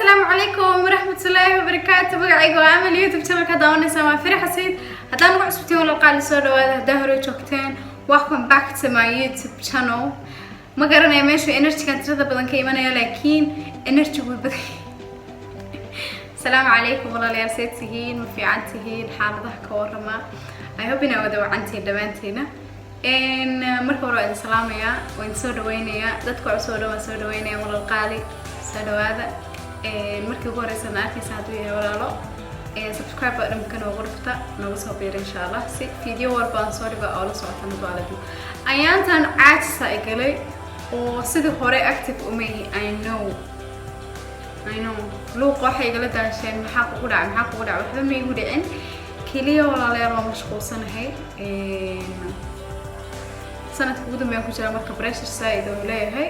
السلام عليكم ورحمة الله وبركاته. بقعيقو عامل يوتيوب channel كداوني سما فرح حسيد هدان وقع سبتين ولا قال سو دواده دهرو جوجتين. Welcome back to my YouTube channel. ما قرنا يمشي energy كانت ترى بدن كيمانيا لكن energy وبدي. السلام عليكم والله لي أرسلتهين وفي عنتهين حالة كورما. I hope إن ودوا عنتي دمانتينا. إن مركورو إن سلامية وإن سود وينيا دتكو عسود وما سود وينيا ولا القالي سود هذا. markii ugu horeysa naagtiisa haduu yahay walaalo subscribe button kan ugu dhufta nagu soo biir insha Allah si video walba aan soo dhigo oo la socota maaladi ayaantan caajisa igalay oo sidii hore active u meeyi I know loo qoxay igala daashay maxaa ku dhacay waxba ma igu dhicin kaliya walaalayaal waa mashquulsanahay sanadka ugu dambeeyay ku jira marka pressure side oo leeyahay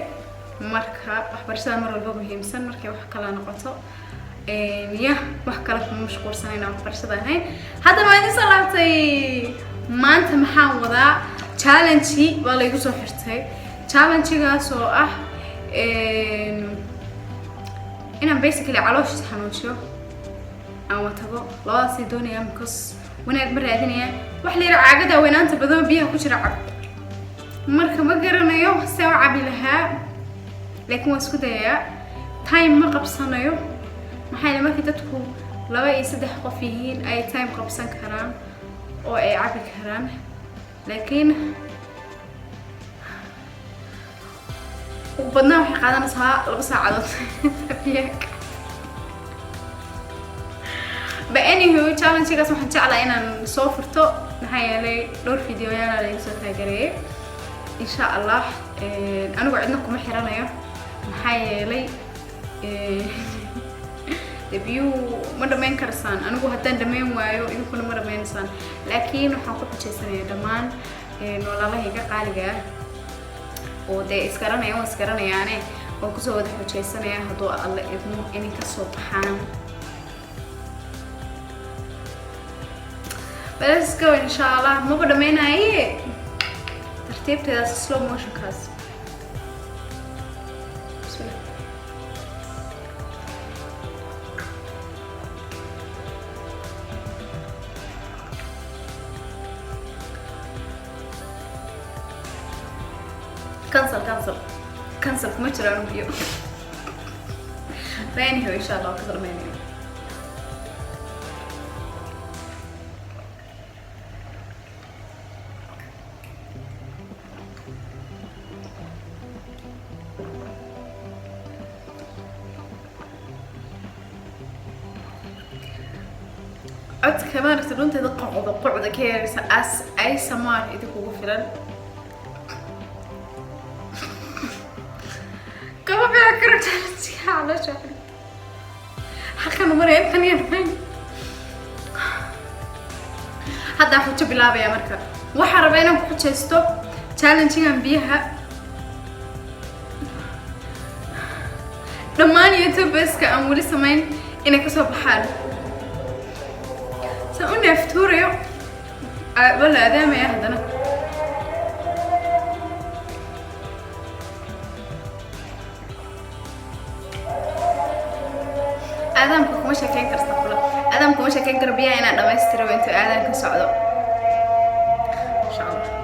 marka waxbarashada mar walba muhiimsan markay wax kala noqoto wax kala kuma mashquulsanayna waxbarashada ahayn hadda ma idin salaatay maanta maxaan wadaa challenge waa la igu soo xirtay challenge-gaas oo ah inaan basically caloosh xanuujiyo aan watago labadaas doonayaan because wanaag ma raadinayaan wax la yiraahdo caagada weynaanta badan biyaha ku jira cab marka ma garanayo soo cabi lahaa لكن واسكو دايا تايم ما قبصانيو maxay markii dadku laba iyo saddex qof yihiin ay time qabsan karaan oo ay cabi karaan laakiin badnaa waxay qaadanaysaa 2 saacadood ba anywho challenge-gaas waxaan jeclahay inaan soo furto maxay yeelay dhowr video yaala la soo taageeray insha Allah anigu cidna kuma xiranayo maxay yeelay debut ma dhameyn karsan anigu haddaan dhameyn waayo idinkuna ma dhameynsan laakiin waxaan ku xijeysanaya dhamaan nololahayga qaaliga oo de iskaranayaan oo ku soo wada xijeysanaya hadoo alla idmo inay ka soo baxaan let's go inshallah ma dhameynaaye tartiibteeda slow motion kaas cancel kuma jiraan biyo anyway insha Allah ka darmeeyo عد كمان تدون قعدة كيرس أي سمار إذا كوجو فلان كم بيأكل جالس على شكل حكنا مرة ثانية نحن هذا أخوتي بلعبة يا مركب وحربينا بحوش ستوب challenge بيها لما يوتيوب بس كأموري سمين إنك أصاب حال سأقولنا فتوريو ولا أدام يا هدنا آدمكم مش هكين كرستقبله آدمكم مش هكين كربيا أنا لما يستروا أنتوا آدم كسعدوا إن شاء الله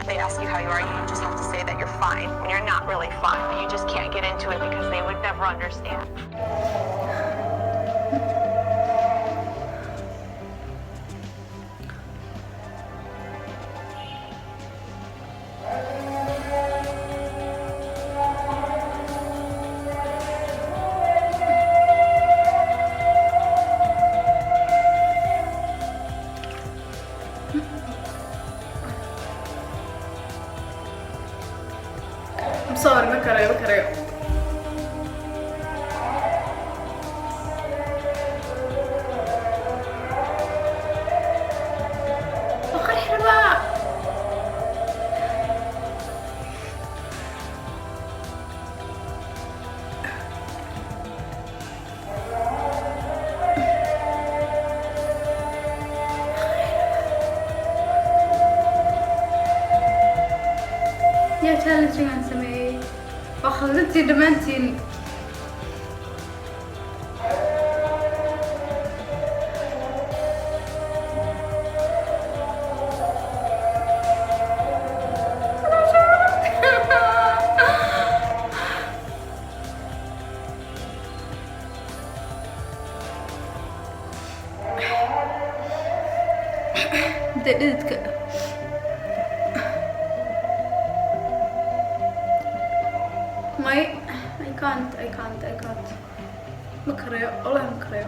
They ask you how you are, you just have to say that you're fine when you're not really fine, but you just can't get into it because they would never understand. I'm sorry, ما كرايو وخلي حلوة يا challenge عن سمي وخلتي دمانتين دقيقتك I can't مكريو والله مكريو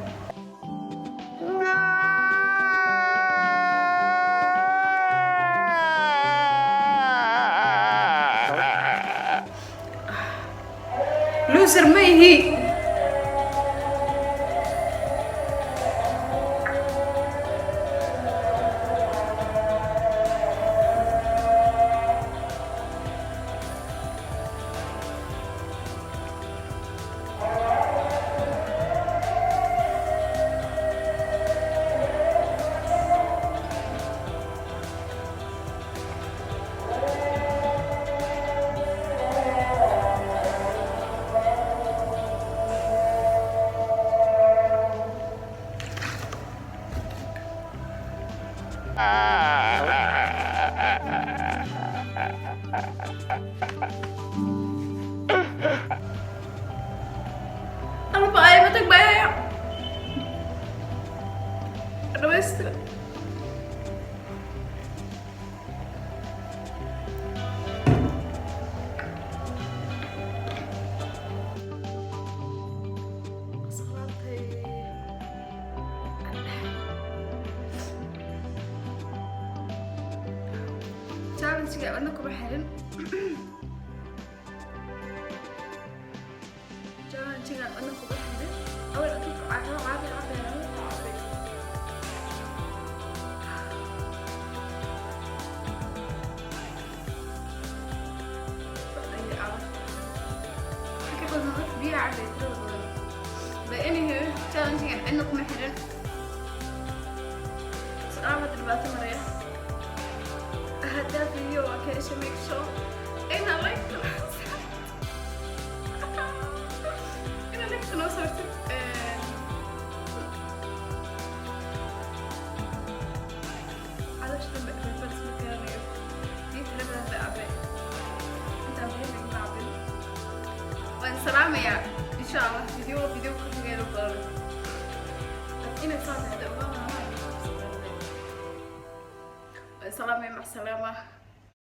لوزر ما هي أنا بقى بتك بقى أنا بس challenge ga wadna kuma xirin challenge ga wadna kuma xirin awal aku akan عابر anywho challenge ga wadna kuma xirin salaamad dhibaato maraya هذا فيديو كاش ميك شو انا لايك انا لايك انا صورت علاش تبقى بالفرس مكاني دي تلبى بعبي انت بهيك بعبي وان سلام يا ان شاء الله فيديو كل غير ضروري انا صار هذا سلام مع السلامة